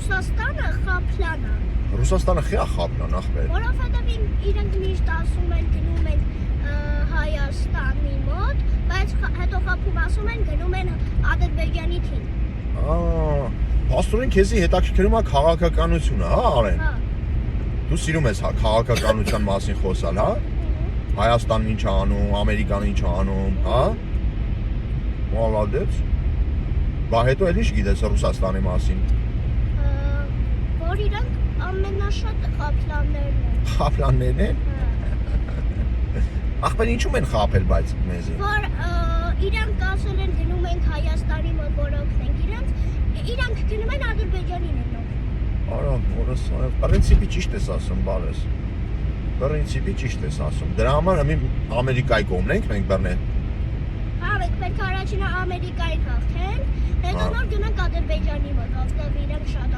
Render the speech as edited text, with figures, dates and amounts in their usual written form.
Ռուսաստանը խափլան է։ Ռուսաստանը խիա խափլան ախպեր։ Որովհետև իրենք միշտ ասում են գնում են Հայաստանի մոտ, բայց հետո խափում ասում են գնում են Ադրբեջանի թին։ Աստորեն քեզի հետաքրքրում է քաղաքականությունը, հա, Արեն։ Հա։ Դու սիրում ես քաղաքականության մասին խոսալ, հա։ Հայաստանն ինչ է անում, Ամերիկան ինչ է անում, հա։ Մոլադեց։ Բա հետո էլ ինչ գիտես Ռուսաստանի մասին։ Որ իրանք ամենաշատը խափլաններն են։ Խափլաններն են։ Ախպեր ինչու են խափել բայց մեզի։ Որ իրանք ասել են գնում ենք Հայաստանի մոտ որ օգնենք իրանք գնում են Ադրբեջանին են օգնում։ Արա, որս պրինցիպի ճիշտ ես ասում, բարես։ Պրինցիպի ճիշտ ես ասում։ Դրա համար Ամերիկայի կողմն ենք մենք բռնել։ Հա, մենք պետք է առաջինը Ամերիկային հաղթեն, հետո նոր գնանք Ադրբեջանի մոտ, որտեղ իրանք շատ